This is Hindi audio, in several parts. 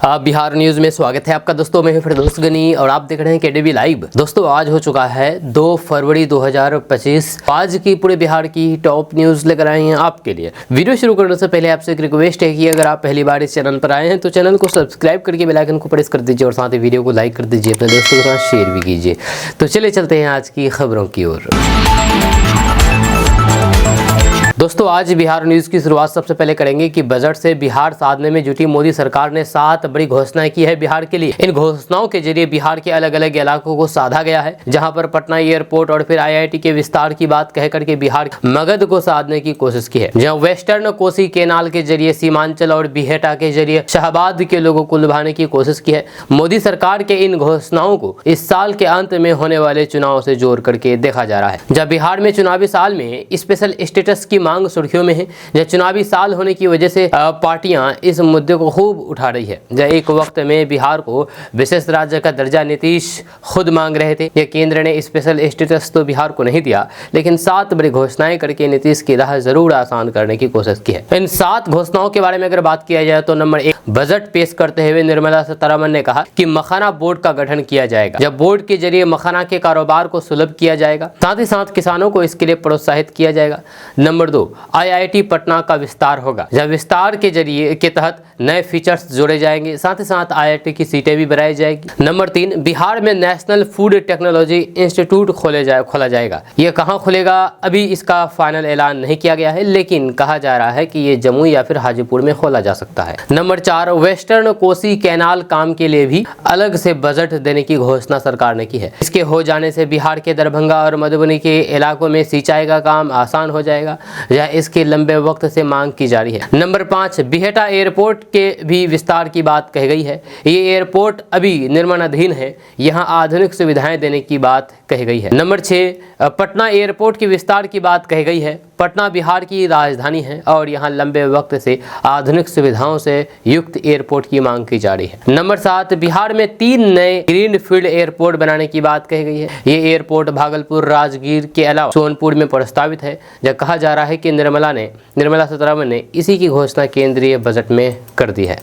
बिहार न्यूज में स्वागत है आपका। दोस्तों मैं फिरदौस गनी और आप देख रहे हैं केडीवी लाइव। दोस्तों आज हो चुका है 2 फरवरी 2025। आज की पूरे बिहार की टॉप न्यूज लेकर आए हैं आपके लिए। वीडियो शुरू करने से पहले आपसे एक रिक्वेस्ट है कि अगर आप पहली बार इस चैनल पर आए हैं तो चैनल को सब्सक्राइब करके बेल आइकन को प्रेस कर दीजिए और साथ ही वीडियो को लाइक कर दीजिए, अपने दोस्तों के साथ शेयर भी कीजिए। तो चलिए चलते हैं आज की खबरों की ओर। दोस्तों आज बिहार न्यूज की शुरुआत सबसे पहले करेंगे कि बजट से बिहार साधने में जुटी मोदी सरकार ने 7 बड़ी घोषणाएं की है बिहार के लिए। इन घोषणाओं के जरिए बिहार के अलग अलग इलाकों को साधा गया है, जहां पर पटना एयरपोर्ट और फिर IIT के विस्तार की बात कह करके बिहार मगध को साधने की कोशिश की है। जहां वेस्टर्न कोसी केनाल के जरिए सीमांचल और बिहेटा के जरिए शाहबाद के लोगों को लुभाने की कोशिश की है। मोदी सरकार के इन घोषणाओं को इस साल के अंत में होने वाले चुनाव से जोड़ करके देखा जा रहा है। जब बिहार में चुनावी साल में स्पेशल स्टेटस की मांग सुर्खियों में है, जब चुनावी साल होने की वजह से पार्टियां इस मुद्दे को खूब उठा रही है। जब एक वक्त में बिहार को विशेष राज्य का दर्जा नीतीश खुद मांग रहे थे। यह केंद्र ने स्पेशल स्टेटस तो बिहार को नहीं दिया, लेकिन 7 बड़ी घोषणाएं करके नीतीश की राह जरूर आसान करने की कोशिश की है। इन 7 घोषणाओं के बारे में अगर बात किया जाए तो नंबर 1, बजट पेश करते हुए निर्मला सीतारमण ने कहा कि मखाना बोर्ड का गठन किया जाएगा। जब बोर्ड के जरिए मखाना के कारोबार को सुलभ किया जाएगा, साथ ही साथ किसानों को इसके लिए प्रोत्साहित किया जाएगा। नंबर 2, IIT पटना का विस्तार होगा। जब विस्तार के जरिए के तहत नए फीचर्स जोड़े जाएंगे, साथ ही साथ IIT की सीटें भी बढ़ाई जाएगी। नंबर 3, बिहार में नेशनल फूड टेक्नोलॉजी इंस्टीट्यूट खोला जाएगा। यह कहां खुलेगा अभी इसका फाइनल ऐलान नहीं किया गया है, लेकिन कहा जा रहा है कि ये जमुई या फिर हाजीपुर में खोला जा सकता है। नंबर 4, वेस्टर्न कोसी कैनाल काम के लिए भी अलग से बजट देने की घोषणा सरकार ने की है। इसके हो जाने से बिहार के दरभंगा और मधुबनी के इलाकों में सिंचाई का काम आसान हो जाएगा, या इसके लंबे वक्त से मांग की जा रही है। नंबर 5, बिहेटा एयरपोर्ट के भी विस्तार की बात कही गई है। ये एयरपोर्ट अभी निर्माणाधीन है, यहाँ आधुनिक सुविधाएं देने की बात कही गई है। नंबर 6, पटना एयरपोर्ट के विस्तार की बात कही गई है। पटना बिहार की राजधानी है और यहाँ लंबे वक्त से आधुनिक सुविधाओं से युक्त एयरपोर्ट की मांग की जा रही है। नंबर 7, बिहार में 3 नए ग्रीन फील्ड एयरपोर्ट बनाने की बात कही गई है। ये एयरपोर्ट भागलपुर, राजगीर के अलावा सोनपुर में प्रस्तावित है। जब कहा जा रहा है कि निर्मला सीतारमण ने इसी की घोषणा केंद्रीय बजट में कर दी है।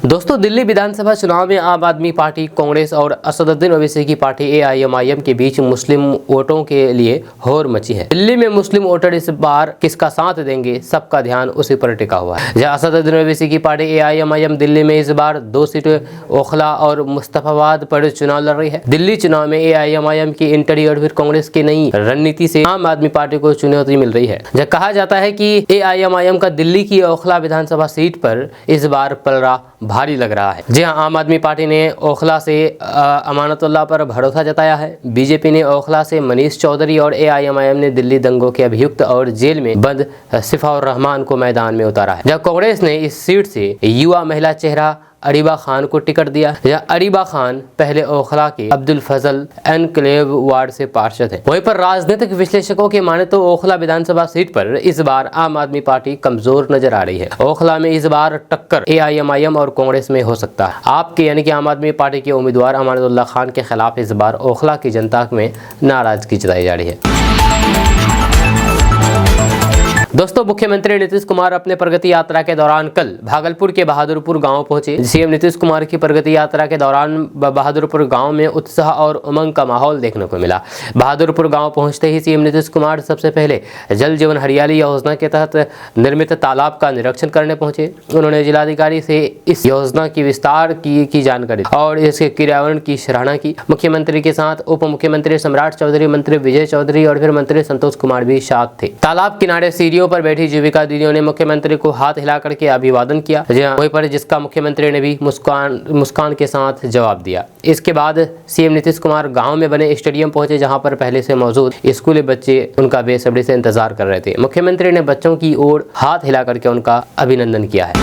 दोस्तों दिल्ली विधानसभा चुनाव में आम आदमी पार्टी, कांग्रेस और असदुद्दीन ओवैसी की पार्टी AIMIM के बीच मुस्लिम वोटों के लिए होड़ मची है। दिल्ली में मुस्लिम वोटर इस बार किसका साथ देंगे, सबका ध्यान उसी पर टिका हुआ है। जहां असदुद्दीन ओवैसी की पार्टी AIMIM दिल्ली में इस बार 2 सीटें ओखला और मुस्तफाबाद पर चुनाव लड़ रही है। दिल्ली चुनाव में AIMIM की इंटरी और फिर कांग्रेस की नई रणनीति से आम आदमी पार्टी को चुनौती मिल रही है। जब कहा जाता है कि AIMIM का दिल्ली की ओखला विधानसभा सीट पर इस बार पलड़ा भारी लग रहा है। जी हां, आम आदमी पार्टी ने ओखला से अमानतुल्लाह पर भरोसा जताया है। बीजेपी ने ओखला से मनीष चौधरी और AIMIM ने दिल्ली दंगों के अभियुक्त और जेल में बंद सिफाउर रहमान को मैदान में उतारा है। जब कांग्रेस ने इस सीट से युवा महिला चेहरा अरीबा खान को टिकट दिया। यह अरीबा खान पहले ओखला के अब्दुल फजल एनक्लेव वार्ड से पार्षद है। वहीं पर राजनीतिक विश्लेषकों के माने तो ओखला विधानसभा सीट पर इस बार आम आदमी पार्टी कमजोर नजर आ रही है। ओखला में इस बार टक्कर AIMIM और कांग्रेस में हो सकता है। आपके यानी कि आम आदमी पार्टी के उम्मीदवार अमानतुल्लाह खान के खिलाफ इस बार ओखला की जनता में नाराजगी जताई जा रही है। दोस्तों मुख्यमंत्री नीतीश कुमार अपने प्रगति यात्रा के दौरान कल भागलपुर के बहादुरपुर गांव पहुंचे। CM नीतीश कुमार की प्रगति यात्रा के दौरान बहादुरपुर गांव में उत्साह और उमंग का माहौल देखने को मिला। बहादुरपुर गांव पहुंचते ही CM नीतीश कुमार सबसे पहले जल जीवन हरियाली योजना के तहत निर्मित तालाब का निरीक्षण करने पहुंचे। उन्होंने जिलाधिकारी से इस योजना की विस्तार की जानकारी और इसके क्रियान्वयन की सराहना की। मुख्यमंत्री के साथ उप मुख्यमंत्री सम्राट चौधरी, मंत्री विजय चौधरी और फिर मंत्री संतोष कुमार भी साथ थे। तालाब किनारे सीढ़ियों पर बैठी जीविका दीदियों ने मुख्यमंत्री को हाथ हिला करके अभिवादन किया, वहीं पर जिसका मुख्यमंत्री ने भी मुस्कान के साथ जवाब दिया। इसके बाद CM नीतीश कुमार गांव में बने स्टेडियम पहुंचे, जहां पर पहले से मौजूद स्कूली बच्चे उनका बेसब्री से इंतजार कर रहे थे। मुख्यमंत्री ने बच्चों की ओर हाथ हिला करके उनका अभिनंदन किया है।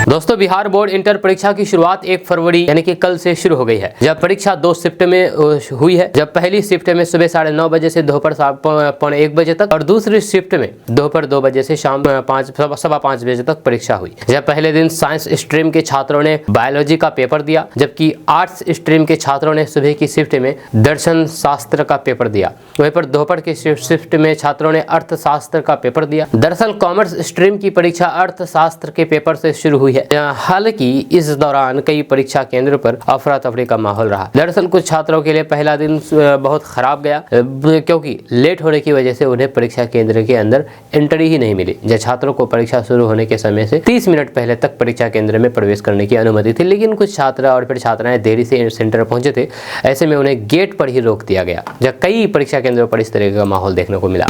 दोस्तों बिहार बोर्ड इंटर परीक्षा की शुरुआत 1 फरवरी यानी कि कल से शुरू हो गई है। जब परीक्षा 2 शिफ्ट में हुई है। जब पहली शिफ्ट में सुबह 9:30 बजे से दोपहर 1:15 बजे तक और दूसरी शिफ्ट में दोपहर 2 बजे से शाम 5:15 बजे तक परीक्षा हुई। जब पहले दिन साइंस स्ट्रीम के छात्रों ने बायोलॉजी का पेपर दिया, जबकि आर्ट्स स्ट्रीम के छात्रों ने सुबह की शिफ्ट में दर्शन शास्त्र का पेपर दिया। वहीं पर दोपहर की शिफ्ट में छात्रों ने अर्थशास्त्र का पेपर दिया। दरअसल कॉमर्स स्ट्रीम की परीक्षा अर्थशास्त्र के पेपर से शुरू हुई है। हालांकि इस दौरान कई परीक्षा केंद्रों पर अफरा तफरी का माहौल रहा। दरअसल कुछ छात्रों के लिए पहला दिन बहुत खराब गया, क्योंकि लेट होने की वजह से उन्हें परीक्षा केंद्र के अंदर एंट्री ही नहीं मिली। जब छात्रों को परीक्षा शुरू होने के समय से 30 मिनट पहले तक परीक्षा केंद्र में प्रवेश करने की अनुमति थी, लेकिन कुछ छात्र और फिर छात्राएं देरी से सेंटर पहुंचे थे। ऐसे में उन्हें गेट पर ही रोक दिया गया। जब कई परीक्षा केंद्रों पर इस तरह का माहौल देखने को मिला।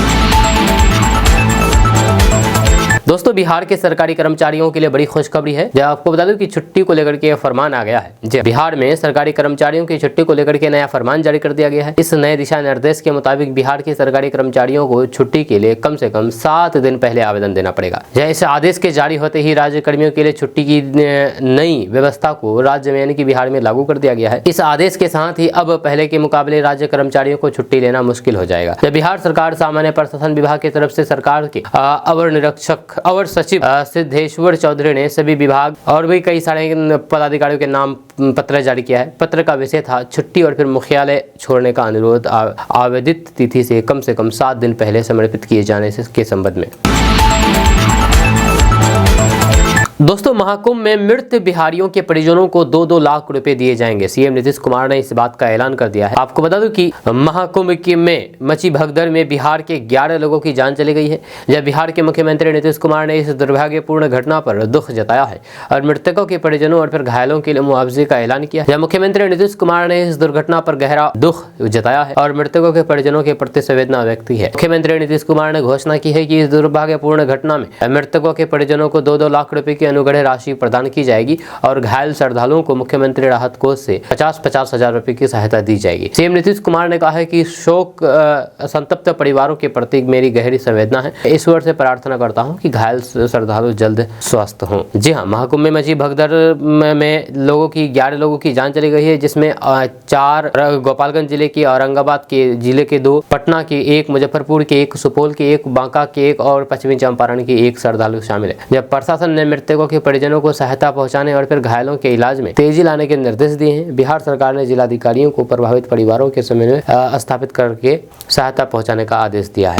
दोस्तों बिहार के सरकारी कर्मचारियों के लिए बड़ी खुशखबरी है। जब आपको बता दूं कि छुट्टी को लेकर के फरमान आ गया है। जी बिहार में सरकारी कर्मचारियों की छुट्टी को लेकर के नया फरमान जारी कर दिया गया है। इस नए दिशा निर्देश के मुताबिक बिहार के सरकारी कर्मचारियों को छुट्टी के लिए कम से कम 7 दिन पहले आवेदन देना पड़ेगा। इस आदेश के जारी होते ही राज्य कर्मियों के लिए छुट्टी की नई व्यवस्था को राज्य में यानी कि बिहार में लागू कर दिया गया है। इस आदेश के साथ ही अब पहले के मुकाबले राज्य कर्मचारियों को छुट्टी लेना मुश्किल हो जाएगा। जब बिहार सरकार सामान्य प्रशासन विभाग की तरफ से सरकार के अवर सचिव सिद्धेश्वर चौधरी ने सभी विभाग और भी कई सारे पदाधिकारियों के नाम पत्र जारी किया है। पत्र का विषय था छुट्टी और फिर मुख्यालय छोड़ने का अनुरोध आवेदित तिथि से कम 7 दिन पहले समर्पित किए जाने के संबंध में। दोस्तों महाकुंभ में मृत बिहारियों के परिजनों को 2-2 लाख रुपए दिए जाएंगे। सीएम नीतीश कुमार ने इस बात का ऐलान कर दिया है। आपको बता दूं कि महाकुंभ में मची भगदड़ में बिहार के 11 लोगों की जान चली गई है। जब बिहार के मुख्यमंत्री नीतीश कुमार ने इस दुर्भाग्यपूर्ण घटना पर दुख जताया है और मृतकों के परिजनों और फिर घायलों के लिए मुआवजे का ऐलान किया है। मुख्यमंत्री नीतीश कुमार ने इस दुर्घटना पर गहरा दुख जताया है और मृतकों के परिजनों के प्रति संवेदना व्यक्त की है। मुख्यमंत्री नीतीश कुमार ने घोषणा की है कि इस दुर्भाग्यपूर्ण घटना में मृतकों के परिजनों को 2-2 लाख रुपए की अनुग्रह राशि प्रदान की जाएगी और घायल श्रद्धालुओं को मुख्यमंत्री राहत कोष से 50-50 हजार रुपए की सहायता दी जाएगी। सीएम नीतीश कुमार ने कहा है कि शोक संतप्त परिवारों के प्रति मेरी गहरी संवेदना है। ईश्वर से प्रार्थना करता हूं कि घायल श्रद्धालु जल्द स्वस्थ हों। जी हां, महाकुंभ में मची भगदड़ में 11 लोगों की जान चली गई है, जिसमें 4 गोपालगंज जिले के, औरंगाबाद के जिले के 2, पटना के 1, मुजफ्फरपुर के 1, सुपौल के 1, बांका के 1 और पश्चिमी चंपारण के 1 श्रद्धालु शामिल है। जब प्रशासन ने मृतकों के परिजनों को सहायता पहुंचाने और फिर घायलों के इलाज में तेजी लाने के निर्देश दिए हैं। बिहार सरकार ने जिलाधिकारियों को प्रभावित परिवारों के समन्वय स्थापित करके सहायता पहुंचाने का आदेश दिया है।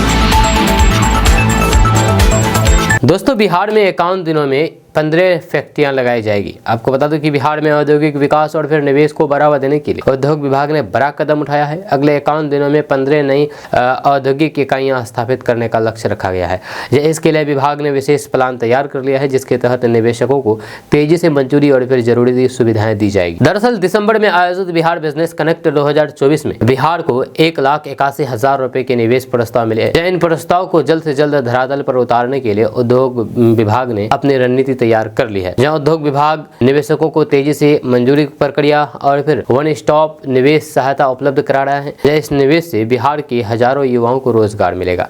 दोस्तों बिहार में 51 दिनों में 15 फैक्ट्रियां लगाई जाएगी। आपको बता दूं कि बिहार में औद्योगिक विकास और फिर निवेश को बढ़ावा देने के लिए उद्योग विभाग ने बड़ा कदम उठाया है। अगले 51 दिनों में 15 नई औद्योगिक इकाइयां स्थापित करने का लक्ष्य रखा गया है। इसके लिए विभाग ने विशेष प्लान तैयार कर लिया है, जिसके तहत निवेशकों को तेजी से मंजूरी और फिर जरूरी सुविधाएं दी जाएगी। दरअसल दिसंबर में आयोजित बिहार बिजनेस कनेक्ट 2024 में बिहार को 1,81,000 रुपए के निवेश प्रस्ताव मिले। इन प्रस्ताव को जल्द से जल्द धरातल पर उतारने के लिए उद्योग विभाग ने अपनी रणनीति तैयार कर ली है, जहां उद्योग विभाग निवेशकों को तेजी से मंजूरी प्रक्रिया और फिर वन स्टॉप निवेश सहायता उपलब्ध करा रहा है। इस निवेश से बिहार के हजारों युवाओं को रोजगार मिलेगा।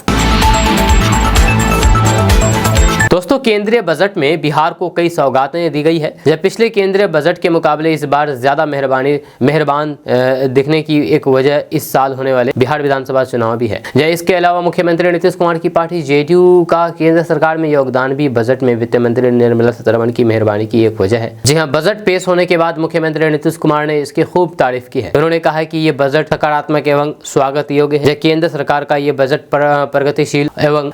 दोस्तों केंद्रीय बजट में बिहार को कई सौगातें दी गई है। जब पिछले केंद्रीय बजट के मुकाबले इस बार ज्यादा मेहरबान दिखने की एक वजह इस साल होने वाले बिहार विधानसभा चुनाव भी है। इसके अलावा मुख्यमंत्री नीतीश कुमार की पार्टी जेडीयू का केंद्र सरकार में योगदान भी बजट में वित्त मंत्री निर्मला सीतारमण की मेहरबानी की एक वजह है। जी हाँ, बजट पेश होने के बाद मुख्यमंत्री नीतीश कुमार ने इसकी खूब तारीफ की है। उन्होंने कहा कि ये बजट सकारात्मक एवं स्वागत योग्य है। केंद्र सरकार का ये बजट प्रगतिशील एवं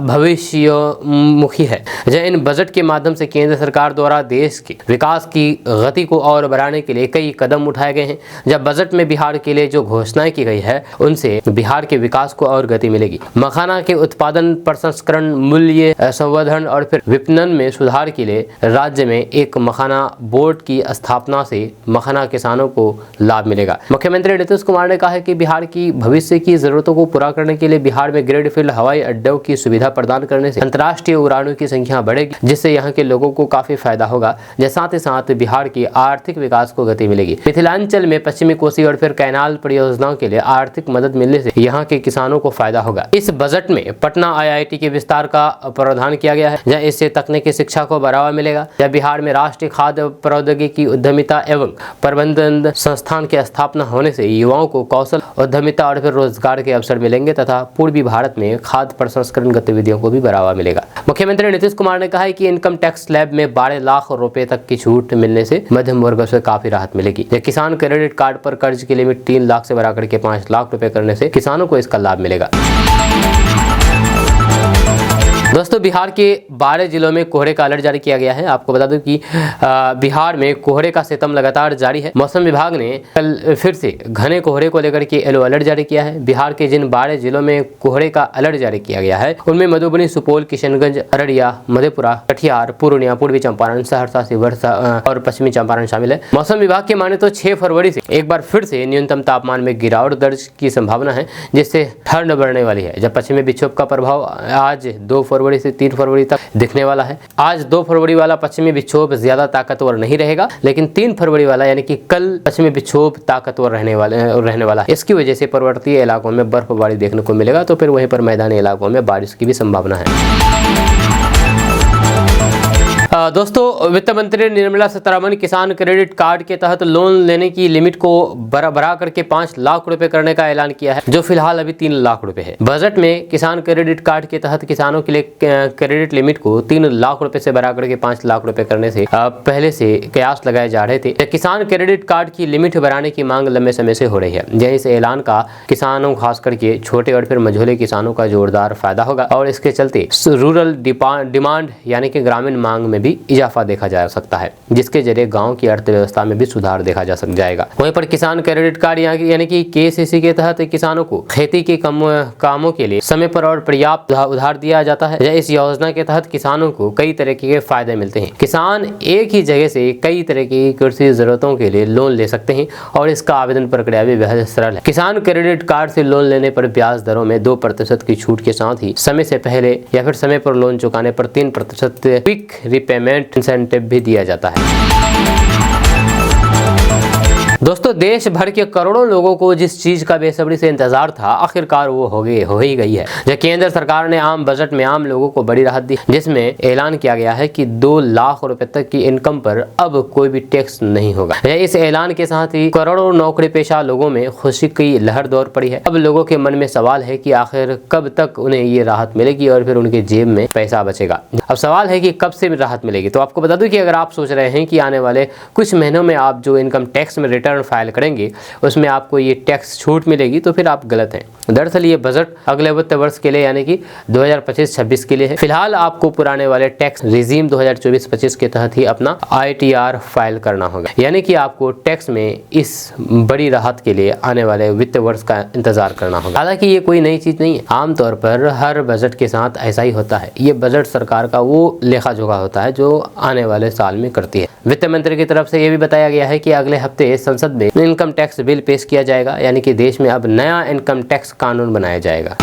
भविष्योन्मुखी है। इन बजट के माध्यम से केंद्र सरकार द्वारा देश के विकास की गति को और बढ़ाने के लिए कई कदम उठाए गए हैं। जब बजट में बिहार के लिए जो घोषणाएं की गई है, उनसे बिहार के विकास को और गति मिलेगी। मखाना के उत्पादन, प्रसंस्करण, मूल्य संवर्धन और फिर विपणन में सुधार के लिए राज्य में एक मखाना बोर्ड की स्थापना से मखाना किसानों को लाभ मिलेगा। मुख्यमंत्री नीतीश कुमार ने कहा है कि बिहार की भविष्य की जरूरतों को पूरा करने के लिए बिहार में ग्रीनफील्ड हवाई अड्डों की सुविधा प्रदान करने से अंतर्राष्ट्रीय उड़ानों की संख्या बढ़ेगी, जिससे यहाँ के लोगों को काफी फायदा होगा। साथ ही साथ बिहार की आर्थिक विकास को गति मिलेगी। मिथिलांचल में पश्चिमी कोसी और फिर कैनाल परियोजनाओं के लिए आर्थिक मदद मिलने से यहाँ के किसानों को फायदा होगा। इस बजट में पटना IIT के विस्तार का प्रावधान किया गया है, जहाँ इससे तकनीकी शिक्षा को बढ़ावा मिलेगा। जब बिहार में राष्ट्रीय खाद्य प्रौद्योगिकी उद्यमिता एवं प्रबंधन संस्थान की स्थापना होने से युवाओं को कौशल, उद्यमिता और फिर रोजगार के अवसर मिलेंगे तथा पूर्वी भारत में खाद्य प्रसंस्करण गतिविधियों को भी बढ़ावा मिलेगा। मुख्यमंत्री नीतीश कुमार ने कहा है कि इनकम टैक्स स्लैब में 12 लाख रुपए तक की छूट मिलने से मध्यम वर्ग से काफी राहत मिलेगी। किसान क्रेडिट कार्ड पर कर्ज की लिमिट 3 लाख से बढ़ाकर के 5 लाख रुपए करने से किसानों को इसका लाभ मिलेगा। दोस्तों, बिहार के 12 जिलों में कोहरे का अलर्ट जारी किया गया है। आपको बता दूं कि बिहार में कोहरे का सितम लगातार जारी है। मौसम विभाग ने कल फिर से घने कोहरे को लेकर के येलो अलर्ट जारी किया है। बिहार के जिन 12 जिलों में कोहरे का अलर्ट जारी किया गया है उनमें मधुबनी, सुपौल, किशनगंज, अररिया, मधेपुरा, कटिहार, पूर्णिया, पूर्वी चंपारण, सहरसा, शिवहर और पश्चिमी चंपारण शामिल है। मौसम विभाग के माने तो 6 फरवरी से एक बार फिर से न्यूनतम तापमान में गिरावट दर्ज की संभावना है, जिससे ठंड बढ़ने वाली है। जब पश्चिमी विक्षोभ का प्रभाव आज 2 फरवरी से 3 फरवरी तक दिखने वाला है। आज 2 फरवरी वाला पश्चिमी विक्षोभ ज्यादा ताकतवर नहीं रहेगा, लेकिन 3 फरवरी वाला यानी कि कल पश्चिमी विक्षोभ ताकतवर रहने वाला है। इसकी वजह से पर्वतीय इलाकों में बर्फबारी देखने को मिलेगा, तो फिर वहीं पर मैदानी इलाकों में बारिश की भी संभावना है। दोस्तों, वित्त मंत्री निर्मला सीतारमण किसान क्रेडिट कार्ड के तहत लोन लेने की लिमिट को बढ़ा करके 5 लाख रुपए करने का ऐलान किया है, जो फिलहाल अभी 3 लाख रुपए है। बजट में किसान क्रेडिट कार्ड के तहत किसानों के लिए क्रेडिट लिमिट को 3 लाख रुपए से बढ़ा करके 5 लाख रुपए करने से पहले से कयास लगाए जा रहे थे। किसान क्रेडिट कार्ड की लिमिट बढ़ाने की मांग लंबे समय से हो रही है। यही इस ऐलान का किसानों, खास करके छोटे और फिर मझोले किसानों का जोरदार फायदा होगा और इसके चलते रूरल डिमांड यानी कि ग्रामीण मांग में भी इजाफा देखा जा सकता है, जिसके जरिए गांव की अर्थव्यवस्था में भी सुधार देखा जाएगा। वहीं पर किसान क्रेडिट कार्ड यानी कि KCC के तहत किसानों को खेती के कामों के लिए समय पर और पर्याप्त उधार दिया जाता है। इस योजना के तहत किसानों को कई तरह के फायदे मिलते हैं। किसान एक ही जगह से कई तरह की कृषि जरूरतों के लिए लोन ले सकते हैं और इसका आवेदन प्रक्रिया भी बेहद सरल है। किसान क्रेडिट कार्ड से लोन लेने पर ब्याज दरों में 2% की छूट के साथ ही समय से पहले या फिर समय पर लोन चुकाने पर 3% क्विक रिपेमेंट इंसेंटिव भी दिया जाता है। दोस्तों, देश भर के करोड़ों लोगों को जिस चीज का बेसब्री से इंतजार था, आखिरकार वो हो ही गई है। जब केंद्र सरकार ने आम बजट में आम लोगों को बड़ी राहत दी, जिसमें ऐलान किया गया है कि 2 लाख रुपए तक की इनकम पर अब कोई भी टैक्स नहीं होगा। इस ऐलान के साथ ही करोड़ों नौकरी पेशा लोगों में खुशी की लहर दौड़ पड़ी है। अब लोगों के मन में सवाल है कि आखिर कब तक उन्हें ये राहत मिलेगी और फिर उनके जेब में पैसा बचेगा। अब सवाल है कि कब से राहत मिलेगी। तो आपको बता दूं कि अगर आप सोच रहे हैं कि आने वाले कुछ महीनों में आप जो इनकम टैक्स में रिटर्न फाइल करेंगे उसमें आपको ये टैक्स छूट मिलेगी, तो फिर आप गलत हैं। दरअसल ये बजट अगले वित्त वर्ष के लिए यानी कि 2025-26 के लिए है। फिलहाल आपको पुराने वाले टैक्स रिजीम 2024-25 के तहत ही अपना ITR फाइल करना होगा, यानी कि आपको टैक्स में इस बड़ी राहत के लिए आने वाले वित्त वर्ष का इंतजार करना होगा। हालांकि ये कोई नई चीज नहीं है, आमतौर पर हर बजट के साथ ऐसा ही होता है। ये बजट सरकार का वो लेखा जोखा होता है जो आने वाले साल में करती है। वित्त मंत्री की तरफ से ये भी बताया गया है कि अगले हफ्ते संसद में इनकम टैक्स बिल पेश किया जाएगा, यानी कि देश में अब नया इनकम टैक्स कानून बनाया जाएगा।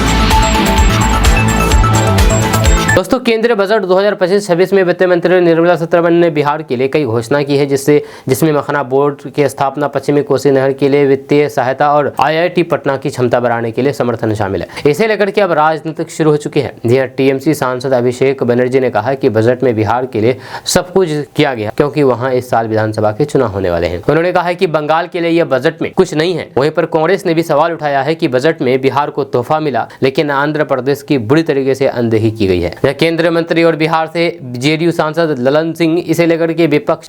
दोस्तों, केंद्रीय बजट 2025-26 में वित्त मंत्री निर्मला सीतारमण ने बिहार के लिए कई घोषणा की है, जिसमें मखना बोर्ड की स्थापना, पश्चिमी कोसी नहर के लिए वित्तीय सहायता और IIT पटना की क्षमता बढ़ाने के लिए समर्थन शामिल है। इसे लेकर के अब राजनीतिक शुरू हो चुकी है। यहाँ TMC सांसद अभिषेक बनर्जी ने कहा कि बजट में बिहार के लिए सब कुछ किया गया, क्योंकि वहाँ इस साल विधानसभा के चुनाव होने वाले हैं। उन्होंने कहा कि बंगाल के लिए यह बजट में कुछ नहीं है। वहीं पर कांग्रेस ने भी सवाल उठाया है कि बजट में बिहार को तोहफा मिला, लेकिन आंध्र प्रदेश की बुरी तरीके से अनदेखी की गई है। केंद्रीय मंत्री और बिहार से JDU सांसद ललन सिंह इसे लेकर के विपक्ष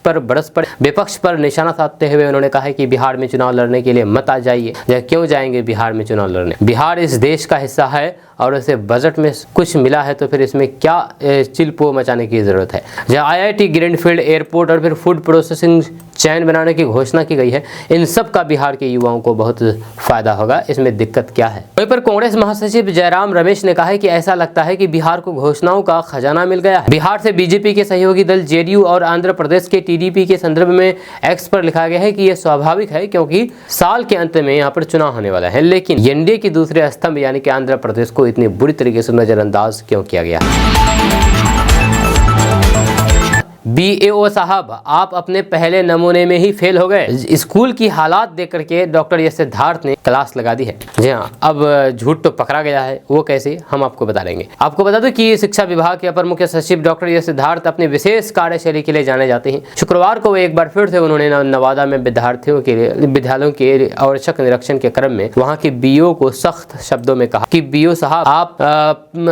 पर निशाना साधते हुए उन्होंने कहा है कि बिहार में चुनाव लड़ने के लिए मत आ जाइए। क्यों जाएंगे बिहार में चुनाव लड़ने? बिहार इस देश का हिस्सा है और इसे बजट में कुछ मिला है तो फिर इसमें क्या चिलपो मचाने की जरूरत है। जहाँ IIT ग्रीनफील्ड एयरपोर्ट और फिर फूड प्रोसेसिंग चैन बनाने की घोषणा की गई है, इन सब का बिहार के युवाओं को बहुत फायदा होगा। इसमें दिक्कत क्या है? वहीं पर कांग्रेस महासचिव जयराम रमेश ने कहा है कि ऐसा लगता है कि बिहार को घोषणाओं का खजाना मिल गया है। बिहार से BJP के सहयोगी दल JDU और आंध्र प्रदेश के TDP के संदर्भ में X पर लिखा गया है कि यह स्वाभाविक है, क्योंकि साल के अंत में यहाँ पर चुनाव होने वाला है। लेकिन NDA के दूसरे स्तंभ यानी कि आंध्र प्रदेश को इतनी बुरी तरीके से नजरअंदाज क्यों किया गया? BAO साहब, आप अपने पहले नमूने में ही फेल हो गए। स्कूल की हालात देख करके डॉक्टर एस सिद्धार्थ ने क्लास लगा दी है। जी हाँ, अब झूठ तो पकड़ा गया है, वो कैसे हम आपको बता देंगे। आपको बता दें कि शिक्षा विभाग के अपर मुख्य सचिव डॉक्टर एस सिद्धार्थ अपने विशेष कार्यशैली के लिए जाने जाते हैं। शुक्रवार को एक बार फिर से उन्होंने नवादा में विद्यार्थियों के लिए विद्यालयों के आवश्यक निरीक्षण के क्रम में वहां के BO को सख्त शब्दों में कहा कि BO साहब, आप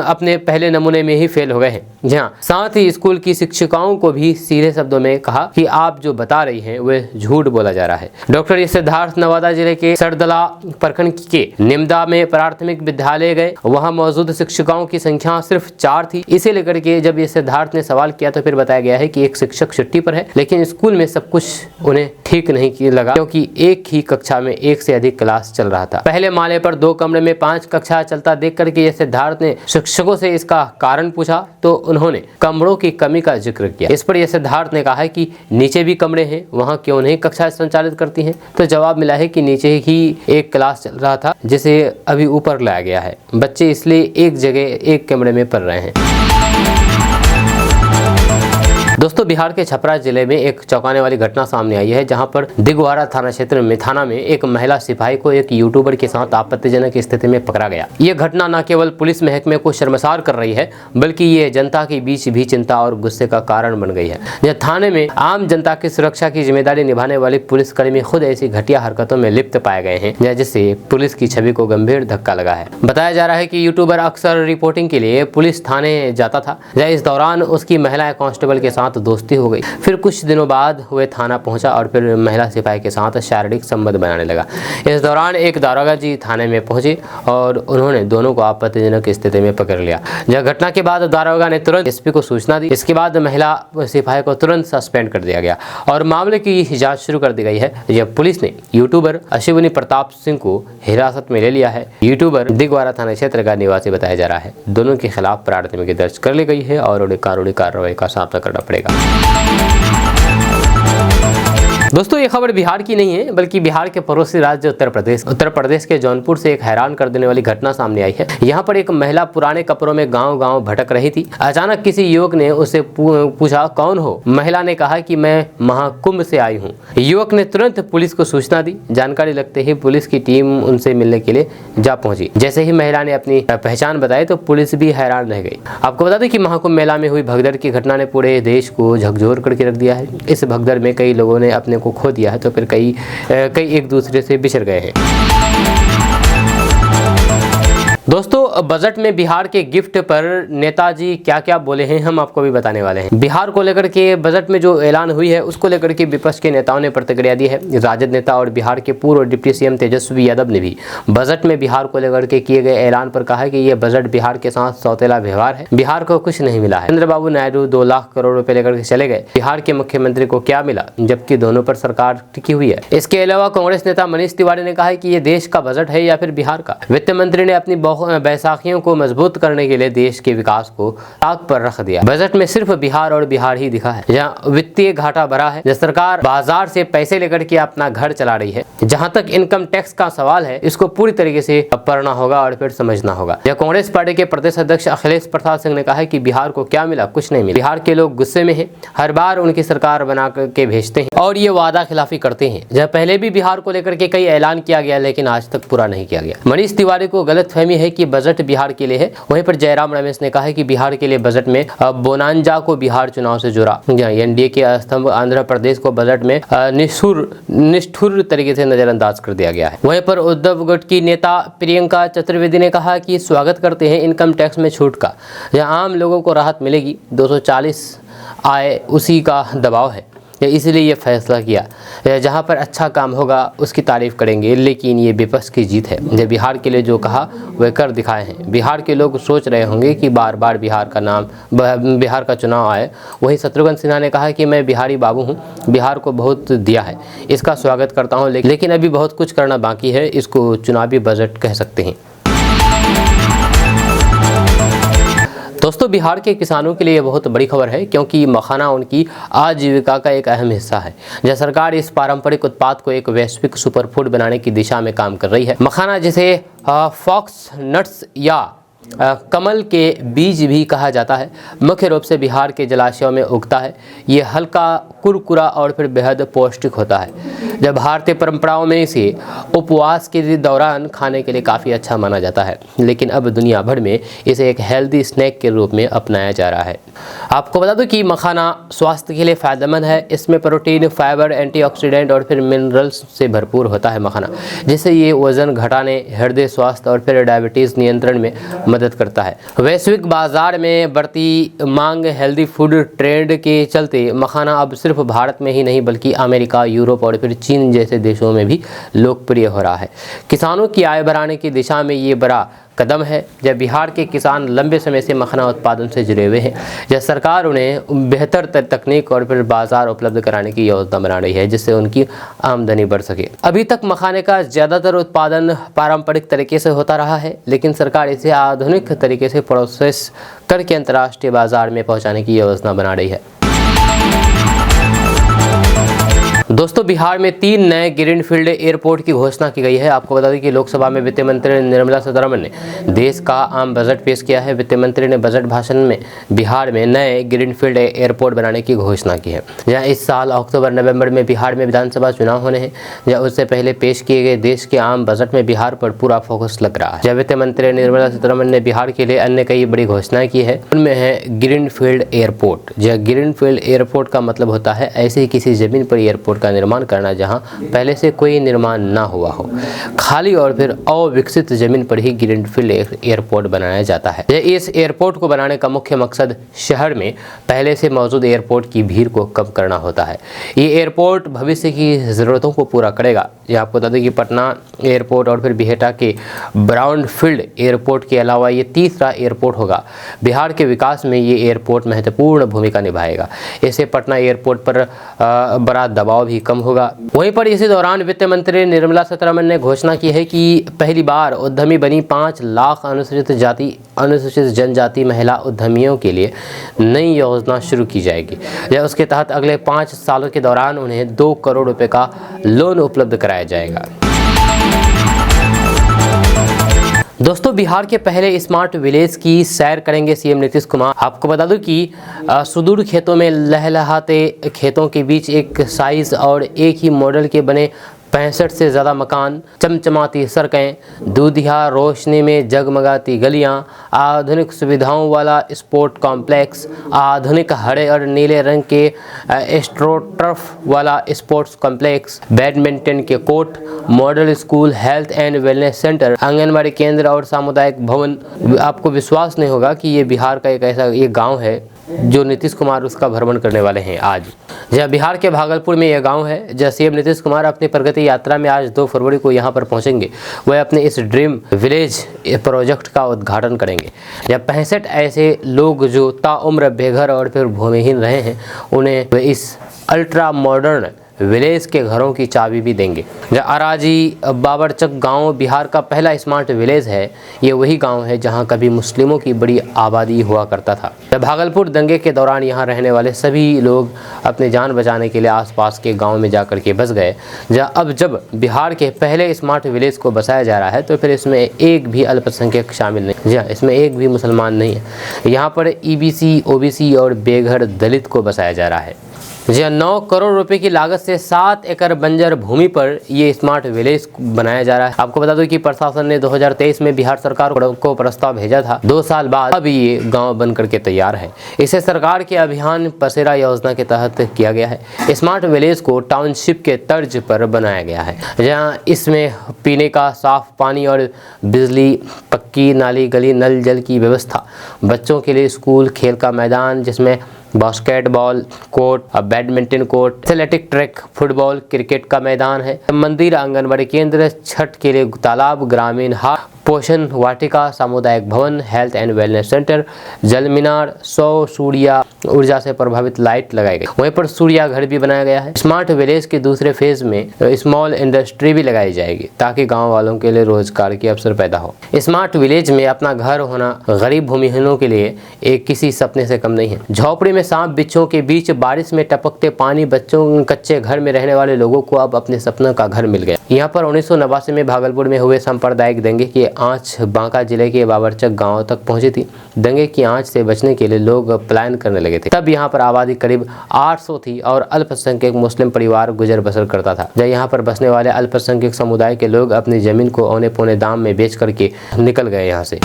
अपने पहले नमूने में ही फेल हो गए हैं। जी हाँ, साथ ही स्कूल की शिक्षिकाओं को भी सीधे शब्दों में कहा कि आप जो बता रही हैं वह झूठ बोला जा रहा है। डॉक्टर एस सिद्धार्थ नवादा जिले के सरदला प्रखंड के निमदा में प्राथमिक विद्यालय गए। वहां मौजूद शिक्षिकाओं की संख्या सिर्फ 4 थी। इसे लेकर के जब एस सिद्धार्थ ने सवाल किया तो फिर बताया गया है कि एक शिक्षक छुट्टी पर है, लेकिन स्कूल में सब कुछ उन्हें ठीक नहीं लगा क्योंकि एक ही कक्षा में एक से अधिक क्लास चल रहा था। पहले माले पर 2 कमरे में 5 कक्षा चलता देख करके एस सिद्धार्थ ने शिक्षकों से इसका कारण पूछा तो उन्होंने कमरों की कमी का जिक्र किया। इस पर एस सिद्धार्थ ने कहा है कि नीचे भी कमरे हैं, वहां क्यों नहीं कक्षा संचालित करती हैं? तो जवाब मिला है कि नीचे ही एक क्लास चल रहा था जिसे अभी ऊपर लाया गया है। बच्चे इसलिए एक जगह एक कमरे में पढ़ रहे हैं। दोस्तों, बिहार के छपरा जिले में एक चौंकाने वाली घटना सामने आई है, जहां पर दिगवारा थाना क्षेत्र में थाना में एक महिला सिपाही को एक यूट्यूबर के साथ आपत्तिजनक स्थिति में पकड़ा गया। यह घटना न केवल पुलिस महकमे को शर्मसार कर रही है, बल्कि ये जनता के बीच भी चिंता और गुस्से का कारण बन गई है। जब थाने में आम जनता की सुरक्षा की जिम्मेदारी निभाने वाले पुलिसकर्मी खुद ऐसी घटिया हरकतों में लिप्त पाए गए हैं, जिससे पुलिस की छवि को गंभीर धक्का लगा है। बताया जा रहा है कि यूट्यूबर अक्सर रिपोर्टिंग के लिए पुलिस थाने जाता था। इस दौरान उसकी महिला कांस्टेबल के साथ दोस्ती हो गई। फिर कुछ दिनों बाद वह थाना पहुंचा और फिर महिला सिपाही के साथ शारीरिक संबंध बनाने लगा। इस दौरान एक दारोगा जी थाने में पहुंचे और उन्होंने दोनों को आपत्तिजनक स्थिति में पकड़ लिया। जब घटना के बाद दारोगा ने तुरंत SP को सूचना दी। इसके बाद महिला सिपाही को तुरंत सस्पेंड कर दिया गया और मामले की जांच शुरू कर दी गई है। जब पुलिस ने यूट्यूबर अश्विनी प्रताप सिंह को हिरासत में ले लिया है। यूट्यूबर दिगवारा थाना क्षेत्र का निवासी बताया जा रहा है। दोनों के खिलाफ प्राथमिकी दर्ज कर ली गई है और उन्हें कानूनी कार्रवाई का सामना करना पड़ेगा। दोस्तों, ये खबर बिहार की नहीं है, बल्कि बिहार के पड़ोसी राज्य उत्तर प्रदेश के जौनपुर से एक हैरान कर देने वाली घटना सामने आई है। यहाँ पर एक महिला पुराने कपड़ों में गांव-गांव भटक रही थी। अचानक किसी युवक ने उससे पूछा, कौन हो? महिला ने कहा कि मैं महाकुंभ से आई हूँ। युवक ने तुरंत पुलिस को सूचना दी। जानकारी लगते ही पुलिस की टीम उनसे मिलने के लिए जा पहुंची। जैसे ही महिला ने अपनी पहचान बताई तो पुलिस भी हैरान रह गई। आपको बता दें कि महाकुंभ मेला में हुई भगदड़ की घटना ने पूरे देश को झकझोर करके रख दिया है। इस भगदड़ में कई लोगों ने अपने को खो दिया है तो फिर कई एक दूसरे से बिछड़ गए हैं। दोस्तों, बजट में बिहार के गिफ्ट पर नेताजी क्या क्या बोले हैं हम आपको भी बताने वाले हैं। बिहार को लेकर के बजट में जो ऐलान हुई है उसको लेकर के विपक्ष के नेताओं ने प्रतिक्रिया दी है। राजद नेता और बिहार के पूर्व डिप्टी CM तेजस्वी यादव ने भी बजट में बिहार को लेकर के किए गए ऐलान पर कहा है कि यह बजट बिहार के साथ सौतेला व्यवहार है। बिहार को कुछ नहीं मिला है। चंद्रबाबू नायडू 2 लाख करोड़ रुपए लेकर के चले गए। बिहार के मुख्यमंत्री को क्या मिला, जबकि दोनों पर सरकार टिकी हुई है। इसके अलावा कांग्रेस नेता मनीष तिवारी ने कहा है कि ये देश का बजट है या फिर बिहार का। वित्त मंत्री ने अपनी बैसाखियों को मजबूत करने के लिए देश के विकास को ताक पर रख दिया। बजट में सिर्फ बिहार और बिहार ही दिखा है, जहां वित्तीय घाटा भरा है, जहां सरकार बाजार से पैसे लेकर के अपना घर चला रही है। जहां तक इनकम टैक्स का सवाल है, इसको पूरी तरीके से पढ़ना होगा और फिर समझना होगा। यह कांग्रेस पार्टी के प्रदेश अध्यक्ष अखिलेश प्रसाद सिंह ने कहा है कि बिहार को क्या मिला, कुछ नहीं मिला। बिहार के लोग गुस्से में हैं, हर बार उनकी सरकार बना करके भेजते हैं और ये वादा खिलाफी करते हैं। जहाँ पहले भी बिहार को लेकर के कई ऐलान किया गया, लेकिन आज तक पूरा नहीं किया गया। मनीष तिवारी को गलतफहमी है कि बजट बिहार के लिए है। वहीं पर जयराम रमेश ने कहा है कि बिहार के लिए बजट में बोनांजा को बिहार चुनाव से जुड़ा। एनडीए के स्तंभ आंध्र प्रदेश को बजट में निष्ठुर तरीके से नजरअंदाज कर दिया गया है। वहीं पर उद्धव गुट की नेता प्रियंका चतुर्वेदी ने कहा कि स्वागत करते हैं इनकम टैक्स में छूट का, जहां आम लोगों को राहत मिलेगी। 240 आय उसी का दबाव है, इसलिए ये फैसला किया। जहाँ पर अच्छा काम होगा उसकी तारीफ करेंगे, लेकिन ये विपक्ष की जीत है। जब बिहार के लिए जो कहा वह कर दिखाए हैं। बिहार के लोग सोच रहे होंगे कि बार बार बिहार का चुनाव आए। वहीं शत्रुघ्न सिन्हा ने कहा कि मैं बिहारी बाबू हूँ, बिहार को बहुत दिया है, इसका स्वागत करता हूँ, लेकिन अभी बहुत कुछ करना बाकी है। इसको चुनावी बजट कह सकते हैं। दोस्तों, बिहार के किसानों के लिए ये बहुत बड़ी खबर है, क्योंकि मखाना उनकी आजीविका का एक अहम हिस्सा है। जहाँ सरकार इस पारंपरिक उत्पाद को एक वैश्विक सुपरफूड बनाने की दिशा में काम कर रही है। मखाना जिसे फॉक्स नट्स या कमल के बीज भी कहा जाता है। मुख्य रूप से बिहार के जलाशयों में उगता है। ये हल्का, कुरकुरा और फिर बेहद पौष्टिक होता है। जब भारतीय परंपराओं में इसे उपवास के दौरान खाने के लिए काफ़ी अच्छा माना जाता है, लेकिन अब दुनिया भर में इसे एक हेल्दी स्नैक के रूप में अपनाया जा रहा है। आपको बता दूं कि मखाना स्वास्थ्य के लिए फ़ायदेमंद है। इसमें प्रोटीन, फाइबर, एंटीऑक्सीडेंट और फिर मिनरल्स से भरपूर होता है मखाना, जिससे ये वज़न घटाने, हृदय स्वास्थ्य और फिर डायबिटीज़ नियंत्रण में मदद करता है। वैश्विक बाजार में बढ़ती मांग हेल्दी फूड ट्रेंड के चलते मखाना अब सिर्फ भारत में ही नहीं बल्कि अमेरिका, यूरोप और फिर चीन जैसे देशों में भी लोकप्रिय हो रहा है। किसानों की आय बढ़ाने की दिशा में ये बड़ा कदम है। जब बिहार के किसान लंबे समय से मखाना उत्पादन से जुड़े हुए हैं, जब सरकार उन्हें बेहतर तकनीक और फिर बाजार उपलब्ध कराने की योजना बना रही है, जिससे उनकी आमदनी बढ़ सके। अभी तक मखाने का ज़्यादातर उत्पादन पारंपरिक तरीके से होता रहा है, लेकिन सरकार इसे आधुनिक तरीके से प्रोसेस करके अंतर्राष्ट्रीय बाजार में पहुँचाने की योजना बना रही है। दोस्तों, बिहार में 3 नए ग्रीनफील्ड एयरपोर्ट की घोषणा की गई है। आपको बता दें कि लोकसभा में वित्त मंत्री निर्मला सीतारमण ने देश का आम बजट पेश किया है। वित्त मंत्री ने बजट भाषण में बिहार में नए ग्रीनफील्ड एयरपोर्ट बनाने की घोषणा की है। जहां इस साल अक्टूबर-नवंबर में बिहार में विधानसभा चुनाव होने हैं, जहां उससे पहले पेश किए गए देश के आम बजट में बिहार पर पूरा फोकस लग रहा है। जब वित्त मंत्री निर्मला सीतारमण ने बिहार के लिए अन्य कई बड़ी घोषणाएं की है, उनमें है ग्रीनफील्ड एयरपोर्ट। जहाँ ग्रीनफील्ड एयरपोर्ट का मतलब होता है ऐसी किसी जमीन पर एयरपोर्ट का निर्माण करना जहां पहले से कोई निर्माण ना हुआ हो। खाली और फिर अविकसित जमीन पर ही ग्रीनफील्ड एयरपोर्ट बनाया जाता है। इस एयरपोर्ट को बनाने का मुख्य मकसद शहर में पहले से मौजूद एयरपोर्ट की भीड़ को कम करना होता है। ये एयरपोर्ट भविष्य की ज़रूरतों को पूरा करेगा। ये आपको बता दें कि पटना एयरपोर्ट और फिर बिहेटा के ब्राउनफील्ड एयरपोर्ट के अलावा ये तीसरा एयरपोर्ट होगा। बिहार के विकास में ये एयरपोर्ट महत्वपूर्ण भूमिका निभाएगा। इससे पटना एयरपोर्ट पर बड़ा दबाव भी कम होगा। वहीं पर इसी दौरान वित्त मंत्री निर्मला सीतारमण ने घोषणा की है कि पहली बार उद्यमी बनी 5 लाख अनुसूचित जनजाति महिला उद्यमियों के लिए नई योजना शुरू की जाएगी। या उसके तहत अगले 5 सालों के दौरान उन्हें 2 करोड़ रुपए का लोन उपलब्ध कराया जाएगा। दोस्तों, बिहार के पहले स्मार्ट विलेज की सैर करेंगे सीएम नीतीश कुमार। आपको बता दूं कि सुदूर खेतों में लहलहाते खेतों के बीच एक साइज और एक ही मॉडल के बने 65 से ज़्यादा मकान, चमचमाती सड़कें, दूधिया रोशनी में जगमगाती गलियां, आधुनिक सुविधाओं वाला स्पोर्ट कॉम्प्लेक्स, आधुनिक हरे और नीले रंग के एस्ट्रोटर्फ वाला स्पोर्ट्स कॉम्प्लेक्स, बैडमिंटन के court, model school, health and wellness centre, anganwadi केंद्र और सामुदायिक भवन। आपको विश्वास नहीं होगा कि ये बिहार का एक ऐसा गाँव है जो नीतीश कुमार उसका भ्रमण करने वाले हैं आज। जहाँ बिहार के भागलपुर में यह गांव है, जहाँ सीएम नीतीश कुमार अपनी प्रगति यात्रा में आज 2 फरवरी को यहां पर पहुंचेंगे। वह अपने इस ड्रीम विलेज प्रोजेक्ट का उद्घाटन करेंगे। जब 65 ऐसे लोग जो ताउम्र बेघर और फिर भूमिहीन रहे हैं, उन्हें वह इस अल्ट्रा मॉडर्न विलेज के घरों की चाबी भी देंगे। अराजी बाबरचक गांव बिहार का पहला स्मार्ट विलेज है। ये वही गांव है जहां कभी मुस्लिमों की बड़ी आबादी हुआ करता था। भागलपुर दंगे के दौरान यहां रहने वाले सभी लोग अपनी जान बचाने के लिए आसपास के गांव में जाकर के बस गए। अब जब बिहार के पहले स्मार्ट विलेज को बसाया जा रहा है तो फिर इसमें एक भी अल्पसंख्यक शामिल नहीं। जी, इसमें एक भी मुसलमान नहीं है। यहाँ पर ईबीसी, ओबीसी और बेघर दलित को बसाया जा रहा है। जी, 9 करोड़ रुपए की लागत से 7 एकड़ बंजर भूमि पर ये स्मार्ट विलेज बनाया जा रहा है। आपको बता दूं कि प्रशासन ने 2023 में बिहार सरकार को प्रस्ताव भेजा था। 2 साल बाद अब ये गांव बन करके तैयार है। इसे सरकार के अभियान पसेरा योजना के तहत किया गया है। स्मार्ट विलेज को टाउनशिप के तर्ज पर बनाया गया है, जहाँ इसमें पीने का साफ पानी और बिजली, पक्की नाली, गली, नल जल की व्यवस्था, बच्चों के लिए स्कूल, खेल का मैदान जिसमें basketball court, badminton court, athletic track, football, cricket का मैदान है, मंदिर, आंगनबाड़ी केंद्र, छठ के लिए तालाब, ग्रामीण हाट, पोषण वाटिका, सामुदायिक भवन, हेल्थ एंड वेलनेस सेंटर, जल मीनार, 100 सूर्य ऊर्जा से प्रभावित लाइट लगाई गई। वहीं पर सूर्या घर भी बनाया गया है। स्मार्ट विलेज के दूसरे फेज में स्मॉल इंडस्ट्री भी लगाई जाएगी ताकि गांव वालों के लिए रोजगार के अवसर पैदा हो। स्मार्ट विलेज में अपना घर होना गरीब भूमिहीनों के लिए एक किसी सपने से कम नहीं है। झोपड़ी में सांप बिच्छों के बीच बारिश में टपकते पानी, बच्चों कच्चे घर में रहने वाले लोगों को अब अपने सपनों का घर मिल गया। यहाँ पर 1989 में भागलपुर में हुए सांप्रदायिक दंगे के आंच बांका जिले के बाबरचक गांव तक पहुंची थी। दंगे की आंच से बचने के लिए लोग पलायन करने लगे थे। तब यहां पर आबादी करीब 800 थी और अल्पसंख्यक मुस्लिम परिवार गुजर बसर करता था। जब यहां पर बसने वाले अल्पसंख्यक समुदाय के लोग अपनी जमीन को औने पौने दाम में बेच करके निकल गए यहां से।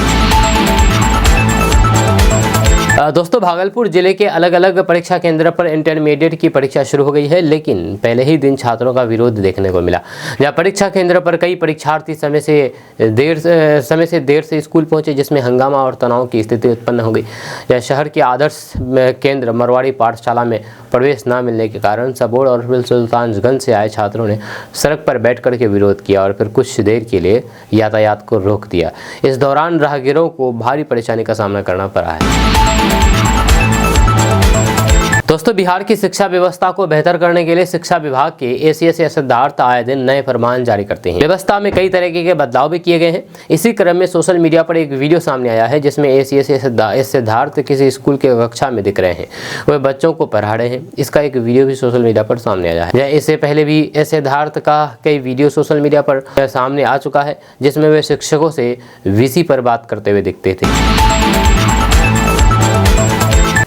दोस्तों, भागलपुर जिले के अलग अलग परीक्षा केंद्र पर इंटरमीडिएट की परीक्षा शुरू हो गई है, लेकिन पहले ही दिन छात्रों का विरोध देखने को मिला। जहां परीक्षा केंद्र पर कई परीक्षार्थी समय से देर से स्कूल पहुंचे, जिसमें हंगामा और तनाव की स्थिति उत्पन्न हो गई। जहां शहर के आदर्श केंद्र मरवाड़ी पाठशाला में प्रवेश न मिलने के कारण सबौर और फिर सुल्तानगंज से आए छात्रों ने सड़क पर बैठ कर के विरोध किया और फिर कुछ देर के लिए यातायात को रोक दिया। इस दौरान राहगीरों को भारी परेशानी का सामना करना पड़ा है। दोस्तों, बिहार की शिक्षा व्यवस्था को बेहतर करने के लिए शिक्षा विभाग के एसीएस सिद्धार्थ आए दिन नए फरमान जारी करते हैं। व्यवस्था में कई तरीके के बदलाव भी किए गए हैं। इसी क्रम में सोशल मीडिया पर एक वीडियो सामने आया है, जिसमें एसीएस सिद्धार्थ किसी स्कूल के कक्षा में दिख रहे हैं। वह बच्चों को पढ़ा रहे हैं। इसका एक वीडियो भी सोशल मीडिया पर सामने आया है। इससे पहले भी सिद्धार्थ का कई वीडियो सोशल मीडिया पर सामने आ चुका है, जिसमें वे शिक्षकों से वीसी पर बात करते हुए दिखते थे।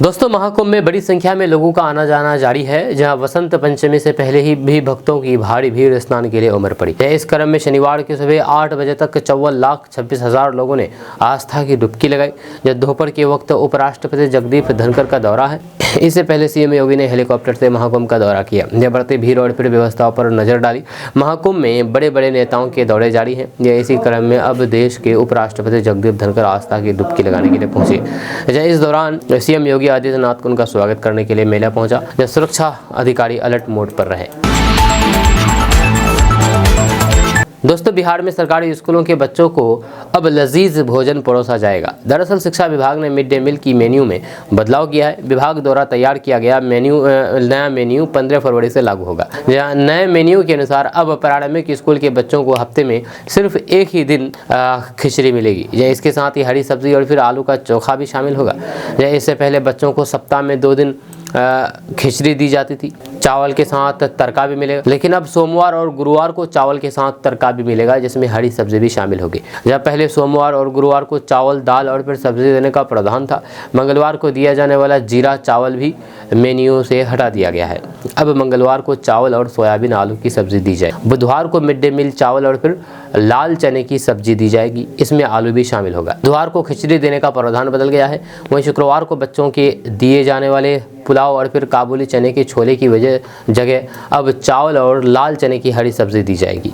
दोस्तों, महाकुंभ में बड़ी संख्या में लोगों का आना जाना जारी है। जहां वसंत पंचमी से पहले ही भी भक्तों की भारी भीड़ स्नान के लिए उमड़ पड़ी है। इस क्रम में शनिवार की सुबह 8 बजे तक 54,26,000 लोगों ने आस्था की डुबकी लगाई। जब दोपहर के वक्त उपराष्ट्रपति जगदीप धनखड़ का दौरा है। इससे पहले सीएम योगी ने हेलीकॉप्टर से महाकुंभ का दौरा किया। यह बढ़ती भीड़ और फिर व्यवस्थाओं पर नजर डाली। महाकुंभ में बड़े बड़े नेताओं के दौरे जारी हैं। यह इसी क्रम में अब देश के उपराष्ट्रपति जगदीप धनखड़ आस्था की डुबकी लगाने के लिए पहुंचे। इस दौरान सीएम योगी आदित्यनाथ को उनका स्वागत करने के लिए मेला पहुंचा। जब सुरक्षा अधिकारी अलर्ट मोड पर रहे। दोस्तों, बिहार में सरकारी स्कूलों के बच्चों को अब लजीज भोजन परोसा जाएगा। दरअसल शिक्षा विभाग ने मिड डे मील की मेन्यू में बदलाव किया है। विभाग द्वारा तैयार किया गया नया मेन्यू 15 फरवरी से लागू होगा। जहां नए मेन्यू के अनुसार अब प्रारंभिक स्कूल के बच्चों को हफ्ते में सिर्फ एक ही दिन खिचड़ी मिलेगी। इसके साथ ही हरी सब्जी और फिर आलू का चोखा भी शामिल होगा। इससे पहले बच्चों को सप्ताह में 2 दिन खिचड़ी दी जाती थी। चावल के साथ तड़का भी मिलेगा, लेकिन अब सोमवार और गुरुवार को चावल के साथ तड़का भी मिलेगा, जिसमें हरी सब्जी भी शामिल होगी। जब पहले सोमवार और गुरुवार को चावल, दाल और फिर सब्जी देने का प्रावधान था। मंगलवार को दिया जाने वाला जीरा चावल भी मेन्यू से हटा दिया गया है। अब मंगलवार को चावल और सोयाबीन आलू की सब्जी दी जाए। बुधवार को मिड डे मील चावल और फिर लाल चने की सब्जी दी जाएगी, इसमें आलू भी शामिल होगा। बुधवार को खिचड़ी देने का प्रावधान बदल गया है। वहीं शुक्रवार को बच्चों के दिए जाने वाले पुलाव और फिर काबुली चने के छोले की जगह अब चावल और लाल चने की हरी सब्जी दी जाएगी।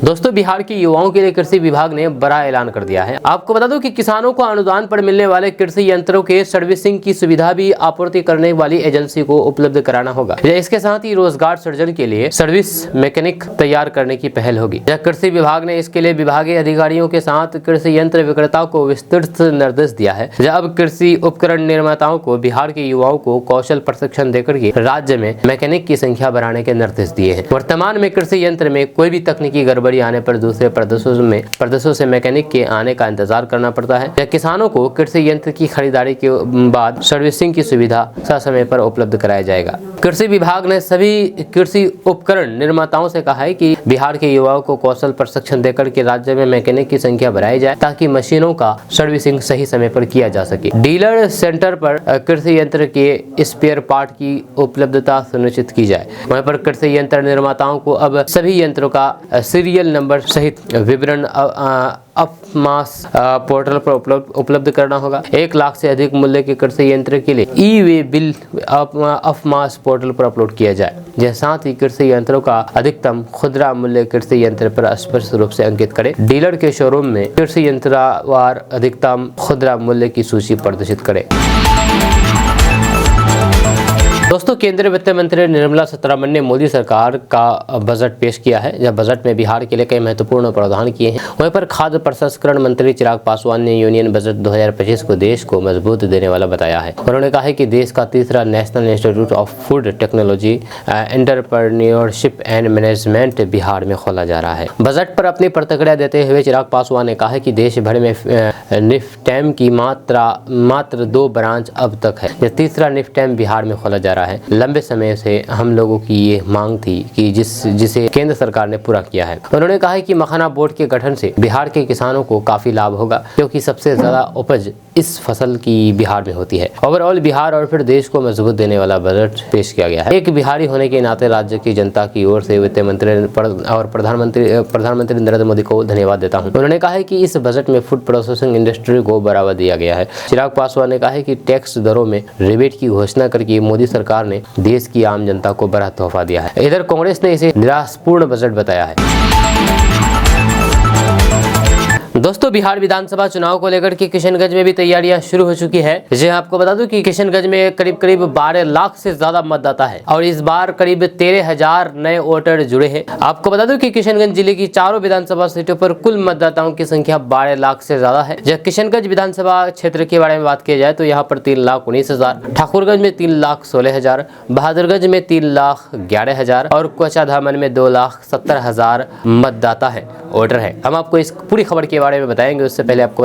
दोस्तों, बिहार के युवाओं के लिए कृषि विभाग ने बड़ा ऐलान कर दिया है। आपको बता दूं कि किसानों को अनुदान पर मिलने वाले कृषि यंत्रों के सर्विसिंग की सुविधा भी आपूर्ति करने वाली एजेंसी को उपलब्ध कराना होगा। इसके साथ ही रोजगार सृजन के लिए सर्विस मैकेनिक तैयार करने की पहल होगी। कृषि विभाग ने इसके लिए विभागीय अधिकारियों के साथ कृषि यंत्र विक्रेताओं को विस्तृत निर्देश दिया है। अब कृषि उपकरण निर्माताओं को बिहार के युवाओं को कौशल प्रशिक्षण देकर के राज्य में मैकेनिक की संख्या बढ़ाने के निर्देश दिए हैं। वर्तमान में कृषि यंत्र में कोई भी तकनीकी गड़बड़ी आने पर दूसरे प्रदेशों से मैकेनिक के आने का इंतजार करना पड़ता है। या किसानों को कृषि यंत्र की खरीदारी के बाद सर्विसिंग की सुविधा समय पर उपलब्ध कराया जाएगा। कृषि विभाग ने सभी कृषि उपकरण निर्माताओं से कहा है कि बिहार के युवाओं को कौशल प्रशिक्षण देकर के राज्य में मैकेनिक की संख्या बढ़ाई जाए, ताकि मशीनों का सर्विसिंग सही समय पर किया जा सके। डीलर सेंटर पर कृषि यंत्र के स्पेयर पार्ट की उपलब्धता सुनिश्चित की जाए। वहीं पर कृषि यंत्र निर्माताओं को अब सभी यंत्रों का सीरियल नंबर सहित विवरण अफमास पोर्टल पर उपलब्ध करना होगा। 1 लाख से अधिक मूल्य के कृषि यंत्र के लिए ई-वे बिल अफमास पोर्टल पर अपलोड किया जाए। साथ ही कृषि यंत्रों का अधिकतम खुदरा मूल्य कृषि यंत्र पर स्पष्ट रूप से अंकित करें। डीलर के शोरूम में कृषि यंत्रवार अधिकतम खुदरा मूल्य की सूची प्रदर्शित करें। दोस्तों, केंद्रीय वित्त मंत्री निर्मला सीतारमण ने मोदी सरकार का बजट पेश किया है। जब बजट में बिहार के लिए कई महत्वपूर्ण प्रावधान किए हैं। वहीं पर खाद्य प्रसंस्करण मंत्री चिराग पासवान ने यूनियन बजट 2025 को देश को मजबूत देने वाला बताया है। उन्होंने कहा है कि देश का तीसरा national institute of food technology entrepreneurship and management Bihar में खोला जा रहा है। बजट पर अपनी प्रतिक्रिया देते हुए चिराग पासवान ने कहा है कि देश भर में निफ्टैम की मात्र 2 ब्रांच अब तक है। तीसरा निफ्टैम बिहार में खोला जा रहा है। रहा है। लंबे समय से हम लोगों की ये मांग थी कि जिसे केंद्र सरकार ने पूरा किया है। उन्होंने कहा है कि मखाना बोर्ड के गठन से बिहार के किसानों को काफी लाभ होगा, क्योंकि सबसे ज्यादा उपज इस फसल की बिहार में होती है। ओवरऑल बिहार और फिर देश को मजबूत देने वाला बजट पेश किया गया है। एक बिहारी होने के नाते राज्य की जनता की ओर से वित्त मंत्री और प्रधानमंत्री नरेंद्र मोदी को धन्यवाद देता हूं। उन्होंने कहा है कि इस बजट में फूड प्रोसेसिंग इंडस्ट्री को बढ़ावा दिया गया है। चिराग पासवान ने कहा है कि टैक्स दरों में रिबेट की घोषणा करके मोदी सरकार ने देश की आम जनता को बड़ा तोहफा दिया है। इधर कांग्रेस ने इसे निराशापूर्ण बजट बताया है। दोस्तों, बिहार विधानसभा चुनाव को लेकर के किशनगंज में भी तैयारियां शुरू हो चुकी है। जी आपको बता दूं कि किशनगंज में करीब 12 लाख से ज्यादा मतदाता है और इस बार करीब 13,000 नए वोटर जुड़े हैं। आपको बता दूं कि किशनगंज जिले की चारों विधानसभा सीटों पर कुल मतदाताओं की संख्या 12 लाख से ज्यादा है। जब किशनगंज विधानसभा क्षेत्र के बारे में बात की जाए तो यहाँ पर 3,19,000, ठाकुरगंज में 3,16,000, बहादुरगंज में 3,11,000 और कोचाधामन में 2,70,000 मतदाता है, वोटर है। हम आपको इस पूरी खबर के बारे में बताएंगे, उससे पहले आपको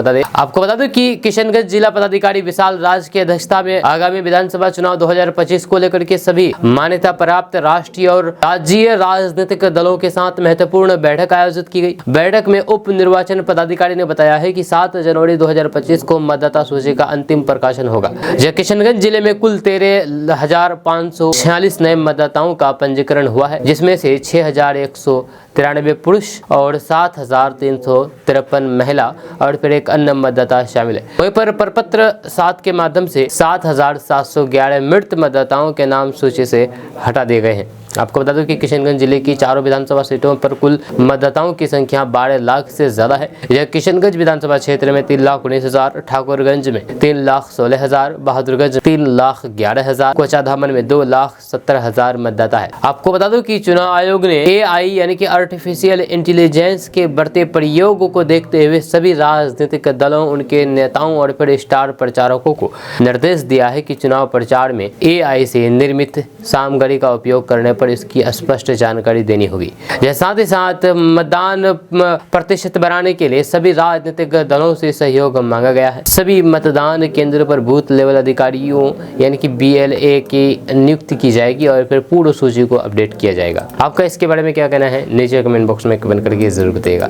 बता दें कि किशनगंज जिला पदाधिकारी विशाल राज की अध्यक्षता में आगामी विधानसभा चुनाव 2025 को लेकर के सभी मान्यता प्राप्त राष्ट्रीय और राज्यीय राजनीतिक दलों के साथ महत्वपूर्ण बैठक आयोजित की गई। बैठक में उप निर्वाचन पदाधिकारी ने बताया है कि 7 जनवरी 2025 को मतदाता सूची का अंतिम प्रकाशन होगा। किशनगंज जिले में कुल 13,546 नए मतदाताओं का पंजीकरण हुआ है, जिसमें से 6,193 पुरुष और 7,353 महिला और फिर एक अन्य मतदाता शामिल है। वहीं पर प्रपत्र 7 के माध्यम से 7,711 मृत मतदाताओं के नाम सूची से हटा दिए गए हैं। आपको बता दूं कि किशनगंज जिले की चारों विधानसभा सीटों पर कुल मतदाताओं की संख्या 12 लाख से ज्यादा है। यह किशनगंज विधानसभा क्षेत्र में 3,19,000, ठाकुरगंज में 3,16,000, बहादुरगंज 3,11,000, कोचाधामन में 2,70,000 मतदाता है। आपको बता दूं कि चुनाव आयोग ने AI यानी कि आर्टिफिशियल इंटेलिजेंस के बढ़ते प्रयोग को देखते हुए सभी राजनीतिक दलों, उनके नेताओं और फिर स्टार प्रचारकों को निर्देश दिया है कि चुनाव प्रचार में AI से निर्मित सामग्री का उपयोग करने पर इसकी स्पष्ट जानकारी देनी होगी। साथ ही साथ मतदान प्रतिशत बढ़ाने के लिए सभी राजनीतिक दलों से सहयोग मांगा गया है। सभी मतदान केंद्र पर बूथ लेवल अधिकारियों यानी कि BLA की नियुक्ति की जाएगी और फिर पूर्ण सूची को अपडेट किया जाएगा। आपका इसके बारे में क्या कहना है, नीचे कमेंट बॉक्स में कमेंट करके जरूर बताइएगा।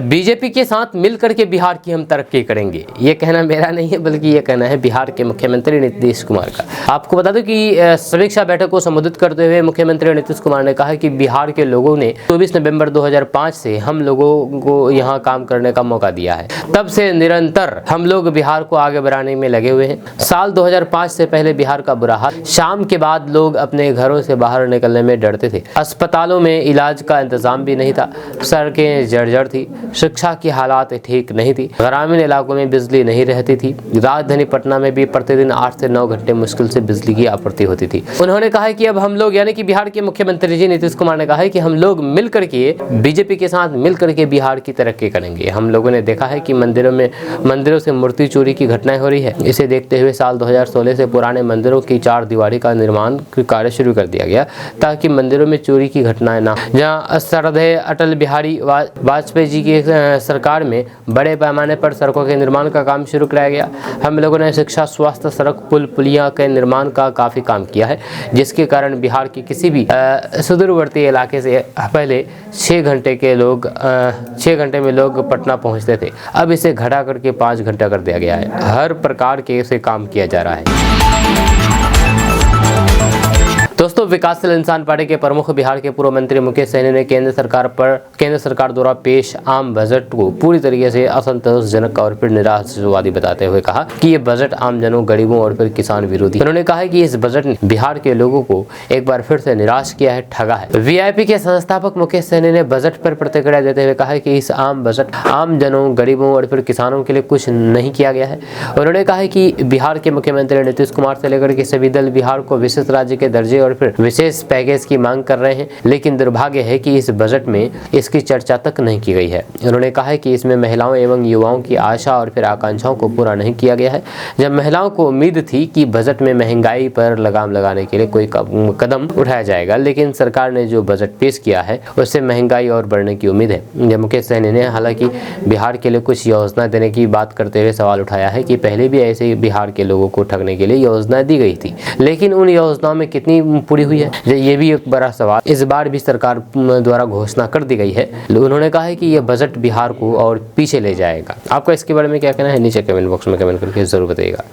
बीजेपी के साथ मिलकर के बिहार की हम तरक्की करेंगे, ये कहना मेरा नहीं है बल्कि ये कहना है बिहार के मुख्यमंत्री नीतीश कुमार का। आपको बता दूं कि समीक्षा बैठक को संबोधित करते हुए मुख्यमंत्री नीतीश कुमार ने कहा कि बिहार के लोगों ने 24 नवंबर 2005 से हम लोगों को यहाँ काम करने का मौका दिया है। तब से निरंतर हम लोग बिहार को आगे बढ़ाने में लगे हुए हैं। साल 2005 से पहले बिहार का बुरा हाल, शाम के बाद लोग अपने घरों से बाहर निकलने में डरते थे, अस्पतालों में इलाज का इंतजाम भी नहीं था, सड़कें जर्जर थी, शिक्षा की हालात ठीक नहीं थी, ग्रामीण इलाकों में बिजली नहीं रहती थी। राजधानी पटना में भी प्रतिदिन 8 से 9 घंटे मुश्किल से बिजली की आपूर्ति होती थी। उन्होंने कहा है कि अब हम लोग यानी कि बिहार के मुख्यमंत्री जी नीतीश कुमार ने कहा है कि हम लोग मिलकर के बीजेपी के साथ मिलकर के बिहार की तरक्की करेंगे। हम लोगों ने देखा है कि मंदिरों से मूर्ति चोरी की घटनाएं हो रही है। इसे देखते हुए साल 2016 से पुराने मंदिरों की 4 दीवारी का निर्माण कार्य शुरू कर दिया गया ताकि मंदिरों में चोरी की घटनाएं ना। जहाँ श्रद्धेय अटल बिहारी वाजपेयी जी की सरकार में बड़े पैमाने पर सड़कों के निर्माण का काम शुरू कराया गया। हम लोगों ने शिक्षा, स्वास्थ्य, सड़क, पुल पुलिया के निर्माण का काफ़ी काम किया है, जिसके कारण बिहार के किसी भी सुदूरवर्ती इलाके से पहले 6 घंटे में लोग पटना पहुंचते थे। अब इसे घटा करके 5 घंटा कर दिया गया है। हर प्रकार के इसे काम किया जा रहा है। दोस्तों, विकासशील इंसान पार्टी के प्रमुख बिहार के पूर्व मंत्री मुकेश सहनी ने केंद्र सरकार द्वारा पेश आम बजट को पूरी तरीके से असंतोषजनक और फिर निराशावादी बताते हुए कहा कि ये बजट आमजनों, गरीबों और फिर किसान विरोधी। उन्होंने कहा है कि इस बजट ने बिहार के लोगों को एक बार फिर से निराश किया है, ठगा है। VIP के संस्थापक मुकेश सहनी ने बजट पर प्रतिक्रिया देते हुए कहा है कि इस आम बजट आमजनों, गरीबों और फिर किसानों के लिए कुछ नहीं किया गया है। उन्होंने कहा है कि बिहार के मुख्यमंत्री नीतीश कुमार से लेकर के सभी दल बिहार को विशेष राज्य के दर्जे और पर फिर विशेष पैकेज की मांग कर रहे हैं, लेकिन दुर्भाग्य है कि इस बजट में इसकी चर्चा तक नहीं की गई है। उन्होंने कहा है कि इसमें महिलाओं एवं युवाओं की आशा और फिर आकांक्षाओं को पूरा नहीं किया गया है। जब महिलाओं को उम्मीद थी कि बजट में महंगाई पर लगाम लगाने के लिए कोई कदम उठाया जाएगा, लेकिन सरकार ने जो बजट पेश किया है उससे महंगाई और बढ़ने की उम्मीद है। जब मुकेश सहनी ने हालांकि बिहार के लिए कुछ योजना देने की बात करते हुए सवाल उठाया है कि पहले भी ऐसे ही बिहार के लोगों को ठगने के लिए योजनाएं दी गई थी, लेकिन उन योजनाओं में कितनी पूरी हुई है, ये भी एक बड़ा सवाल इस बार भी सरकार द्वारा घोषणा कर दी गई है। उन्होंने कहा है कि यह बजट बिहार को और पीछे ले जाएगा। आपका इसके बारे में क्या कहना है, नीचे कमेंट बॉक्स में कमेंट करके जरूर बताइएगा।